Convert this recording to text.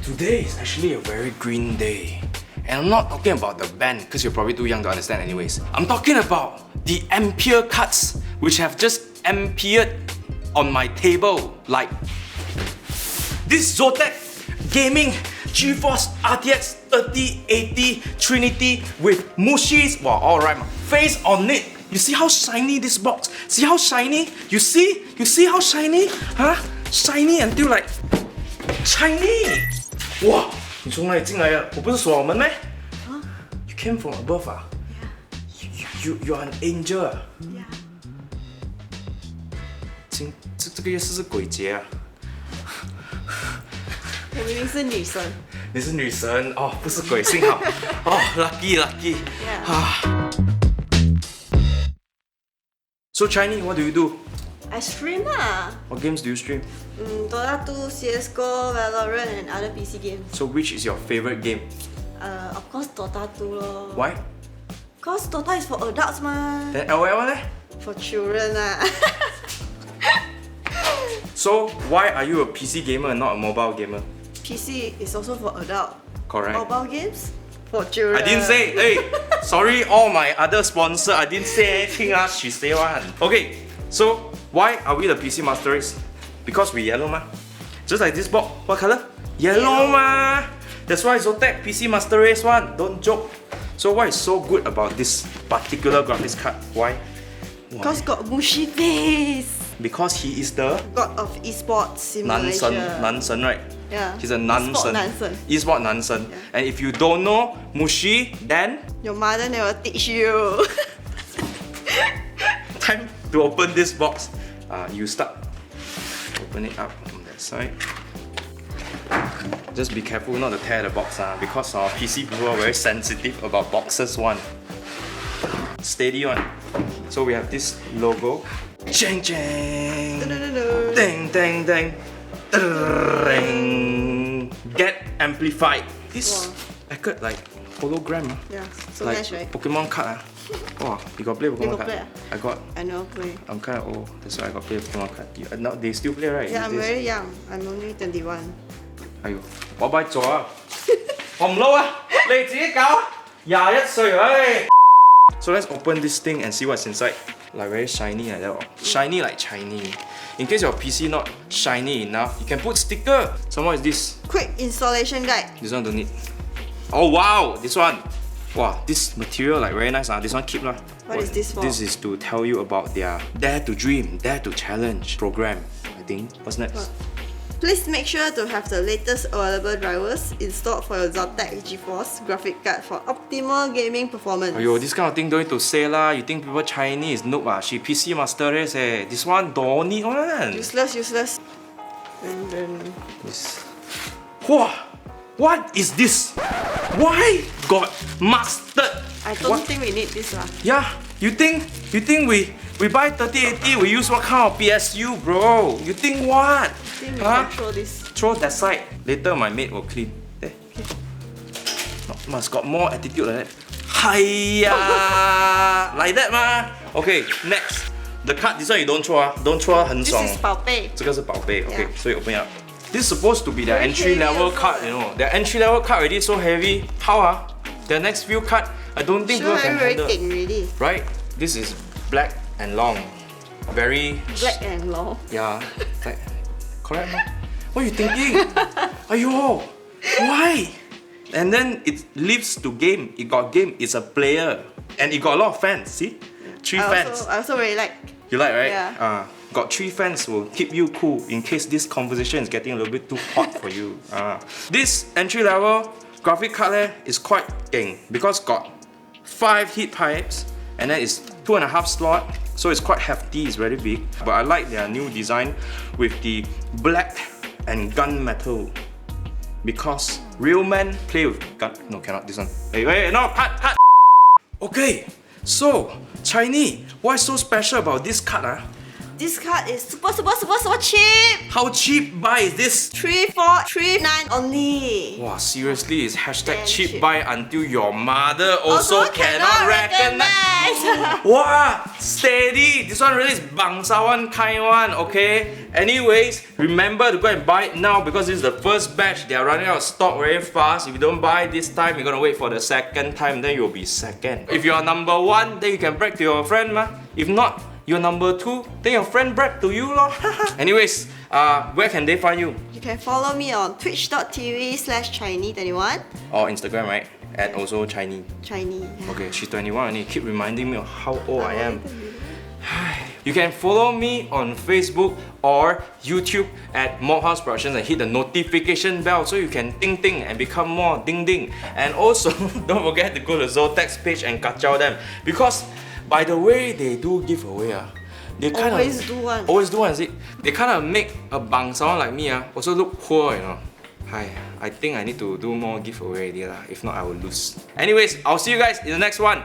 Today is actually a very green day. And I'm not talking about the band, because you're probably too young to understand anyways. I'm talking about the Ampere cards, which have just appeared on my table. Like this Zotac Gaming GeForce RTX 3080 Trinity with Mushi's, wow, alright, face on it. You see how shiny this box? See how shiny? You see? You see how shiny? Huh? Shiny until like shiny! Wow! 你从哪里进来的？我不是锁我门咩？ Huh? You came from above 啊 Yeah. You're an angel 啊 Yeah. 这个月是鬼节啊？我明明是女生。你是女神哦，不是鬼，幸好哦 ，lucky lucky。 Yeah. 啊。So Chinese, what do you do? I stream lah. What games do you stream? Dota 2, CSGO, Valorant and other PC games. So which is your favorite game? Of course Dota 2 lor. Why? Cause Dota is for adults mah. Then LOL leh? For children lah. So why are you a PC gamer and not a mobile gamer? PC is also for adult. Correct. Mobile games for children. I didn't say. Hey, sorry, all my other sponsor. I didn't say anything. She say one. Okay, so why are we the PC Master Race? Because we yellow ma. Just like this box. What color? Yellow ma. That's why Zotac PC Master Race one. Don't joke. So what is so good about this particular graphics card? Why? Cause got Mushi face. Because he is the God of esports in Malaysia. Nansen, right? Yeah. He's a Esport Nansen. Nansen. Esport Nansen. Yeah. And if you don't know Mushi, then Your mother never teach you. time to open this box. You start. Open it up from that side. Just be careful not to tear the box because our PC people are very sensitive about boxes one. Steady one. So we have this logo. Chang chang. Ding ding ding. Ding. Get amplified. This accurate like hologram. Yeah, so Like nice, right? Pokemon card. Wow, you got play Pokemon got card? play I got. I never play. I'm kind of old, that's why I got play Pokemon card. Now they still play, right? Yeah, I'm these days? very young. I'm only 21. 哎呦，我唔做啊，我唔撈啊，你自己搞啊，21歲唉。So let's open this thing and see what's inside. Like very shiny like that. Shiny like Chinese. In case your PC not shiny enough, you can put sticker. So what is this? Quick installation guide. This one don't need. Oh wow, this one. Wow, this material like very nice. This one keep lah. What is this for? This is to tell you about their Dare to Dream, Dare to Challenge program. I think. What's next? What? Please make sure to have the latest available drivers installed for your Zotac GeForce graphic card for optimal gaming performance. Ayo, this kind of thing don't need to say lah. You think people Chinese noob ah? She PC master race eh. This one don't need one. Useless. And then This. Wow, what is this? Why got mustard? I don't think we need this lah. Yeah, you think we buy 3080, we use what kind of PSU, bro? You think what? I think we can throw this. Throw that side. Later my maid will clean. There. No, must got more attitude like that. Hiya! Like that ma. Okay, next. The card, this one you don't throw don't throw 很 This 爽. is 宝贝. 这个是宝贝, okay, Yeah. so you open it up. This is supposed to be their Very entry level heavy also, card, you know. Their entry level card already so heavy. How their next few card, I don't think Sure, people can I'm very handle. king already. Right? This is black and long. Very Black and long. yeah. Like, correct ma? What are you thinking? Ayo, why? And then it lives to game. It got game. It's a player, and it got a lot of fans. See, 3 fans. I also really like. You like, right? Yeah. Got 3 fans will keep you cool in case this conversation is getting a little bit too hot for you. This entry level graphic card is quite king because got 5 heat pipes and then it's 2.5 slot, so it's quite hefty. It's very big. But I like their new design with the black and gunmetal because real men play with gun. No, cannot. This one. Wait, no, cut. Okay, so Chinese, what's so special about this card? This card is super cheap. How cheap buy is this? 3439 only. Wow, seriously, it's hashtag Damn cheap cheap. buy until your mother also cannot recognize. recognize. Wow, steady. This one really is bangsawan kind one, okay? Anyways, remember to go and buy it now because this is the first batch. They are running out of stock very fast. If you don't buy this time, you're gonna wait for the second time, then you'll be second. If you're number one, then you can brag to your friend, ma. If not, you're number two, then your friend brag to you, lor. Anyways, where can they find you? You can follow me on twitch.tv/Chai Nee21. Or Instagram, right? At also Chai Nee. Chai Nee. Yeah. Okay, she's 21 only. Keep reminding me of how old I am. You can follow me on Facebook or YouTube at Morehouse Productions and hit the notification bell so you can ding ding and become more ding ding. And also, don't forget to go to Zotac's page and kacau them because by the way they do giveaway, they kind Always of do one. Always do one, is it? They kind of make a bang someone like me also look poor, you know. Hi, I think I need to do more giveaway already, if not I will lose. Anyways, I'll see you guys in the next one.